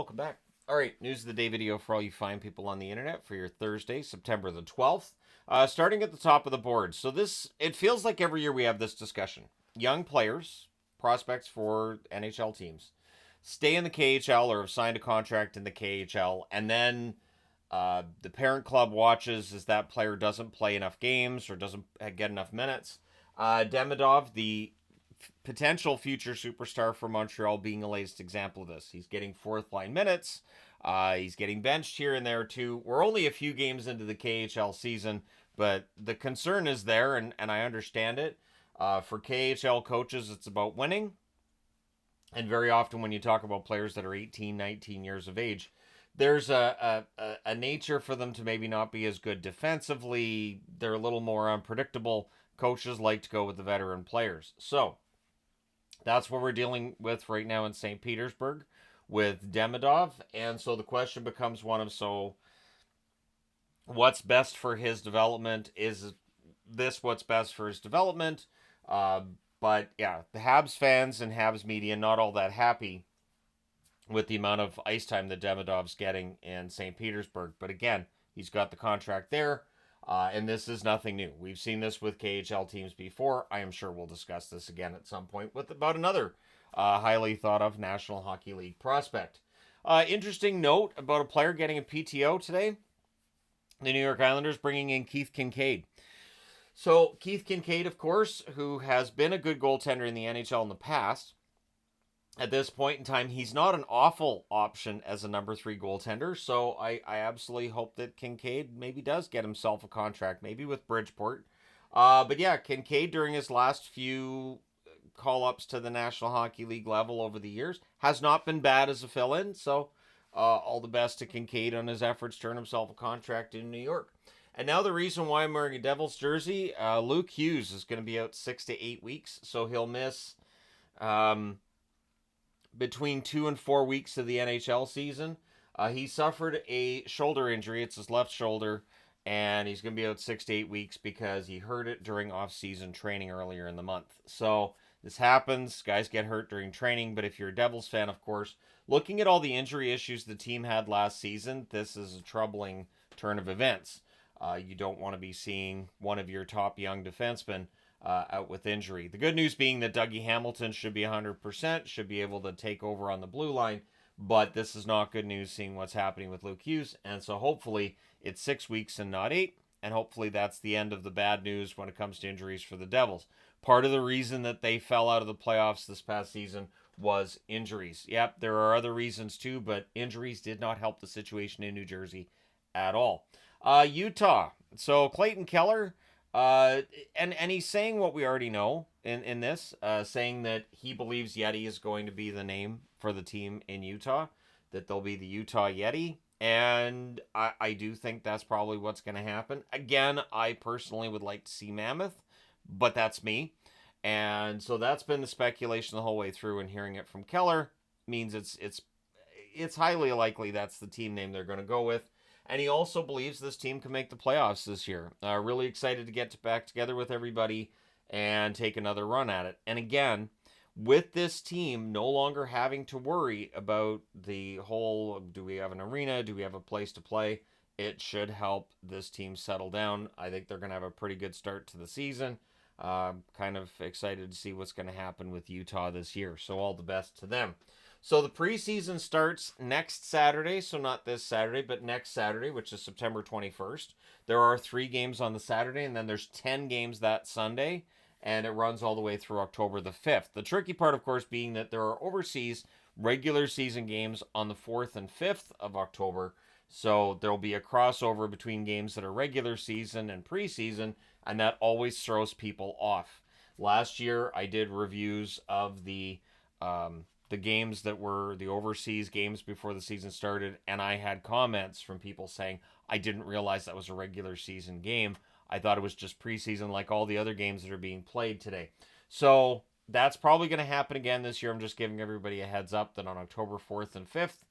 Welcome back. All right, news of the day video for all you fine people on the internet for your Thursday, September the 12th. Starting at the top of the board. So it feels like every year we have this discussion. Young players, prospects for NHL teams, stay in the KHL or have signed a contract in the KHL, and then the parent club watches as that player doesn't play enough games or doesn't get enough minutes. Demidov, the potential future superstar for Montreal, being the latest example of this. He's getting fourth line minutes. He's getting benched here and there too. We're only a few games into the KHL season, but the concern is there, and I understand it. For KHL coaches, it's about winning. And very often when you talk about players that are 18, 19 years of age, there's a nature for them to maybe not be as good defensively. They're a little more unpredictable. Coaches like to go with the veteran players. So that's what we're dealing with right now in St. Petersburg with Demidov. And so the question becomes one of, so what's best for his development? Is this what's best for his development? But yeah, the Habs fans and Habs media not all that happy with the amount of ice time that Demidov's getting in St. Petersburg. But again, he's got the contract there. And this is nothing new. We've seen this with KHL teams before. I am sure we'll discuss this again at some point with about another highly thought of National Hockey League prospect. Interesting note about a player getting a PTO today. The New York Islanders bringing in Keith Kinkaid. So Keith Kinkaid, of course, who has been a good goaltender in the NHL in the past. At this point in time, he's not an awful option as a number 3 goaltender, so I absolutely hope that Kinkaid maybe does get himself a contract, maybe with Bridgeport. But yeah, Kinkaid, during his last few call-ups to the National Hockey League level over the years, has not been bad as a fill-in, so all the best to Kinkaid on his efforts to earn himself a contract in New York. And now the reason why I'm wearing a Devils jersey, Luke Hughes is going to be out 6 to 8 weeks, so he'll miss between 2 and 4 weeks of the NHL season. He suffered a shoulder injury. It's his left shoulder, and he's going to be out 6 to 8 weeks because he hurt it during off-season training earlier in the month. So this happens. Guys get hurt during training, but if you're a Devils fan, of course, looking at all the injury issues the team had last season, this is a troubling turn of events. You don't want to be seeing one of your top young defensemen out with injury. The good news being that Dougie Hamilton should be 100%, should be able to take over on the blue line, but this is not good news seeing what's happening with Luke Hughes, and so hopefully it's 6 weeks and not 8, and hopefully that's the end of the bad news when it comes to injuries for the Devils. Part of the reason that they fell out of the playoffs this past season was injuries. Yep, there are other reasons too, but injuries did not help the situation in New Jersey at all. Utah. So Clayton Keller, and he's saying what we already know in this, saying that he believes Yeti is going to be the name for the team in Utah, that they'll be the Utah Yeti, and I do think that's probably what's going to happen. Again, I personally would like to see Mammoth, but that's me, and so that's been the speculation the whole way through, and hearing it from Keller means it's highly likely that's the team name they're going to go with. And he also believes this team can make the playoffs this year. Really excited to get back together with everybody and take another run at it. And again, with this team no longer having to worry about the whole, do we have an arena? Do we have a place to play? It should help this team settle down. I think they're going to have a pretty good start to the season. Kind of excited to see what's going to happen with Utah this year. So all the best to them. So the preseason starts next Saturday, so not this Saturday, but next Saturday, which is September 21st. There are 3 games on the Saturday, and then there's 10 games that Sunday, and it runs all the way through October the 5th. The tricky part, of course, being that there are overseas regular season games on the 4th and 5th of October, so there'll be a crossover between games that are regular season and preseason, and that always throws people off. Last year, I did reviews of the games that were the overseas games before the season started, and I had comments from people saying, I didn't realize that was a regular season game. I thought it was just preseason like all the other games that are being played today. So that's probably going to happen again this year. I'm just giving everybody a heads up that on October 4th and 5th,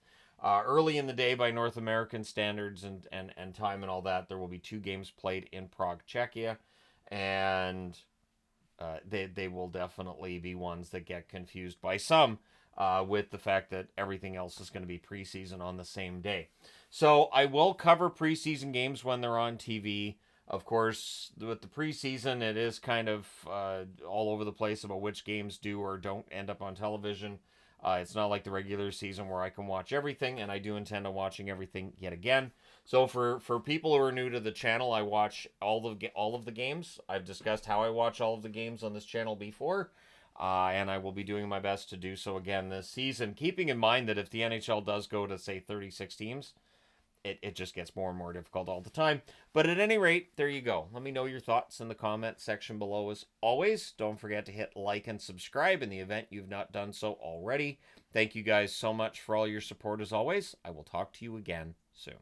early in the day by North American standards and time and all that, there will be 2 games played in Prague, Czechia, and they will definitely be ones that get confused by some with the fact that everything else is going to be preseason on the same day. So I will cover preseason games when they're on TV. Of course, with the preseason, it is kind of all over the place about which games do or don't end up on television. It's not like the regular season where I can watch everything, and I do intend on watching everything yet again. So for people who are new to the channel, I watch all of the games. I've discussed how I watch all of the games on this channel before, and I will be doing my best to do so again this season. Keeping in mind that if the NHL does go to say 36 teams, it just gets more and more difficult all the time. But at any rate, there you go. Let me know your thoughts in the comment section below as always. Don't forget to hit like and subscribe in the event you've not done so already. Thank you guys so much for all your support as always. I will talk to you again soon.